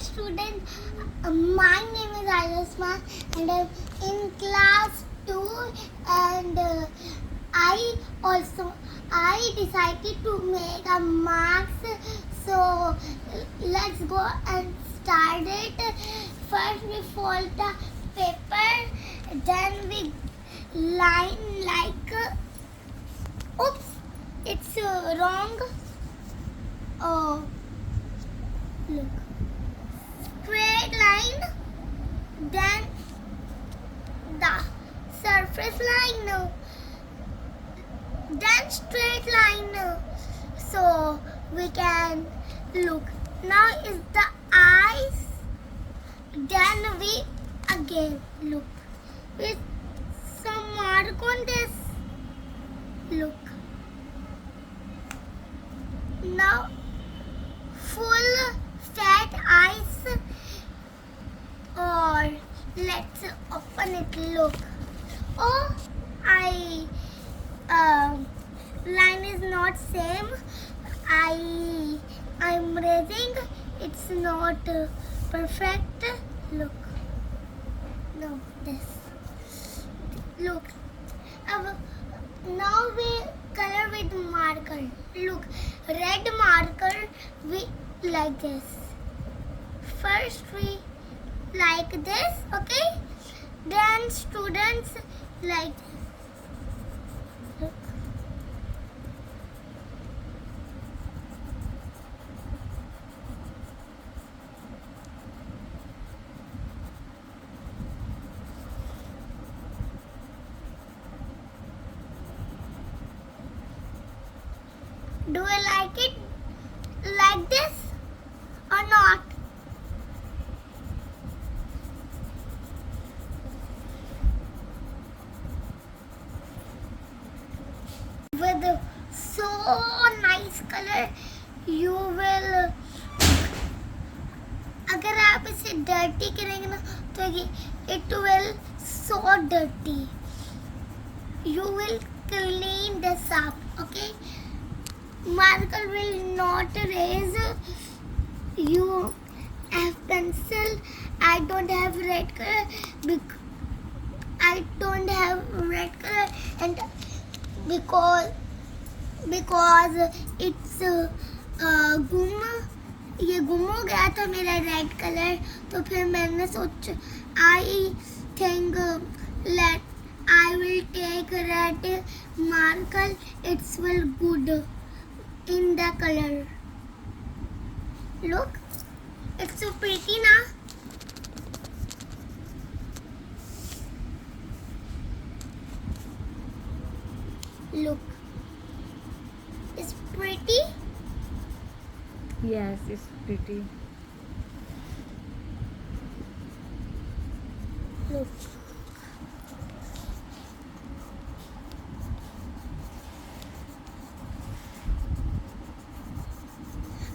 students. My name is Ayushma and I'm in class 2 and I decided to make a marks. So let's go and start it. First we fold the paper, then we line like oops, it's wrong. Oh, look, straight line, then the surface line, then straight line. So we can look. Now is the eyes. Then we again look with some mark on this. Look. Now full fat eyes, or let's open it. Look. Oh, line is not same. I'm raising. It's not perfect. Look. No, this. Look. Now we color with marker. Look, red marker we like this. First we like this, okay? Then students like this. Look. Do you like it like this or not? With so nice color, you will. अगर आप इसे dirty करेंगे ना तो it will so dirty. You will clean this up, okay? Marker will not erase. You have pencil. I don't have red color. I don't have red color, and because it's ये गुम हो गया था मेरा red colour. तो फिर मैंने सोचा I think let I will take red marker. It's will good in the color. Look, it's so pretty now. Look, it's pretty. Yes, it's pretty. Look.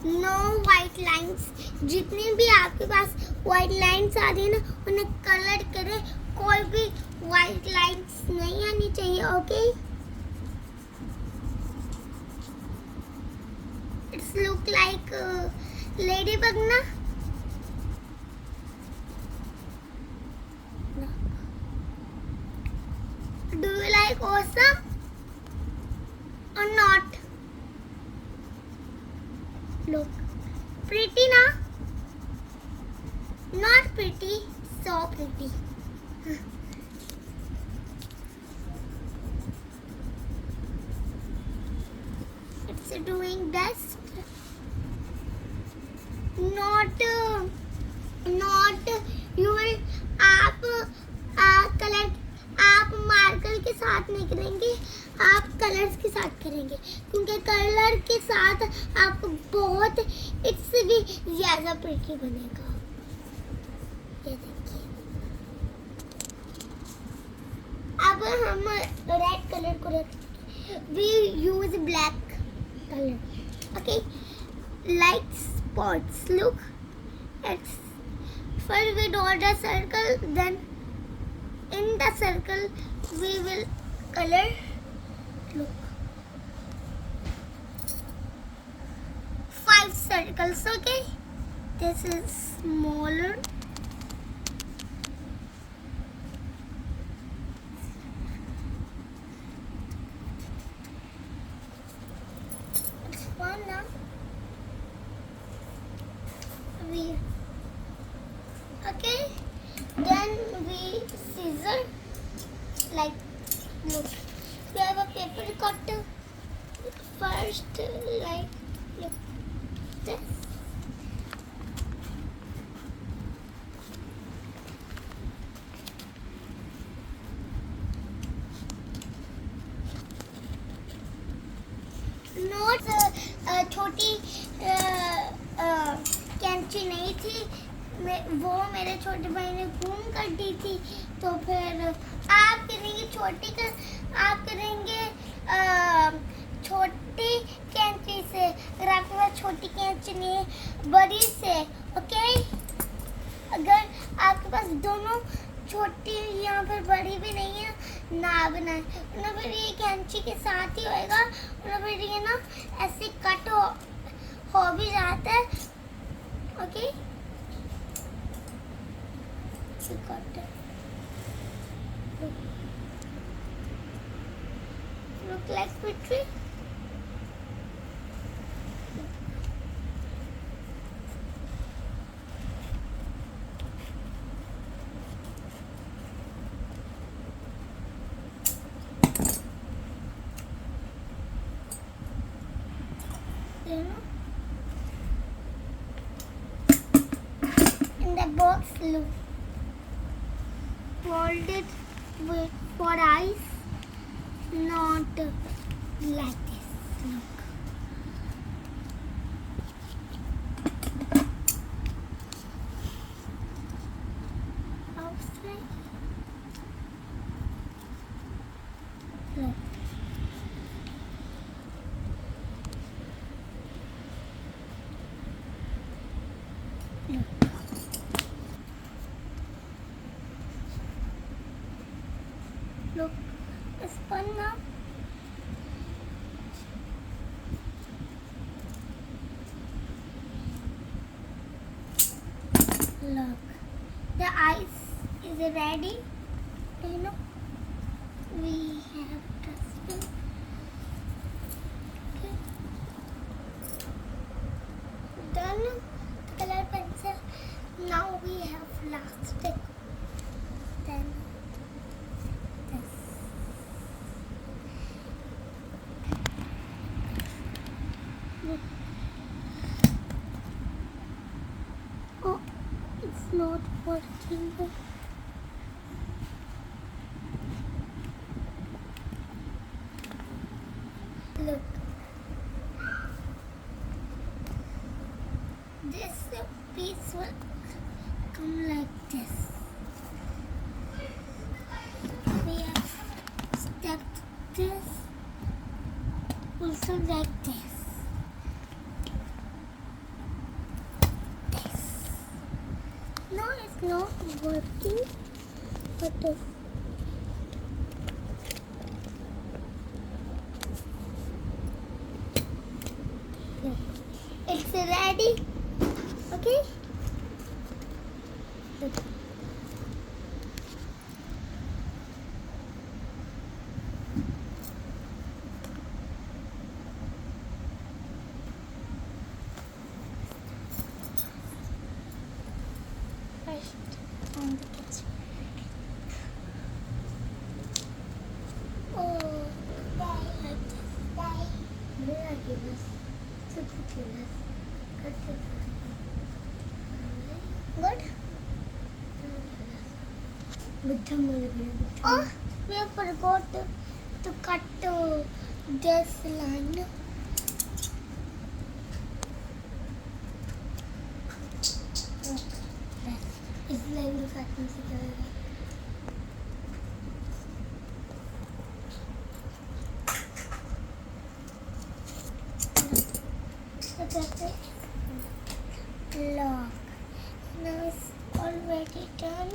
No white lines. जितनी भी आपके पास white lines आ रही है ना, उन्हें colour करें. कोई भी white lines नहीं आनी चाहिए, okay? It's look like ladybug ना? No. Do you like awesome or not? Look, pretty na? Not pretty, so pretty. It's doing best. Not you will colour आप मार्कर के साथ नहीं करेंगे, आप कलर्स के साथ करेंगे, क्योंकि कलर के साथ आप बहुत इससे भी ज़्यादा प्रिटी बनेगा. ये देखिए. अब हम रेड कलर को रखेंगे. We use black color. Okay, like spots. Look, it's first we draw the circle, then in the circle we will color. Look, 5 circles. Okay, this is smaller. It's fun now. Okay, then we scissor, like, look, we have a paper cutter. First, like, look, this. Note छोटी कैंची नहीं थी, वो मेरे छोटे भाई ने घूम कर दी थी, तो फिर आप करेंगे छोटी का, आप करेंगे छोटी कैंची से, अगर आपके पास छोटी कैंची नहीं है बड़ी से, ओके। अगर आपके पास दोनों छोटी यहाँ पर बड़ी भी नहीं है ना बनाए, ना फिर ये कैंची के साथ ही होएगा, ना फिर ये ना ऐसे कट हो भी जाता है, okay. Look like victory. In the box, look, fold it with for eyes, not like this. Look. Outside. Look. Look, it's fun now. Look, the ice is ready. You know, we have dustbin. Okay. Done. Color pencil. Now we have last stick. Then this. Look. Oh, it's not working. Look. This piece will come like this. We have stuck this also like this. This. No, it's not working. But it's ready. Okay. Look. First on the kitchen. Oh, like this. Good. Oh, we forgot to cut this line. इस line को काटने से क्या होगा? Lock. Now it's already done.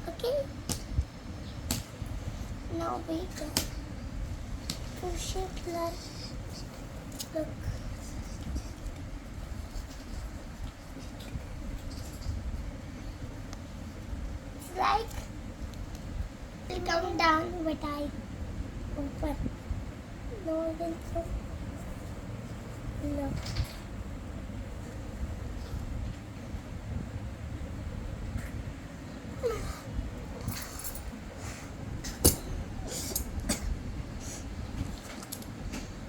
Okay. Now we can push it like, look. will come down, but I open. No, I think so. No.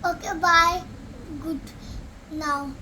Okay, bye. Good. Now.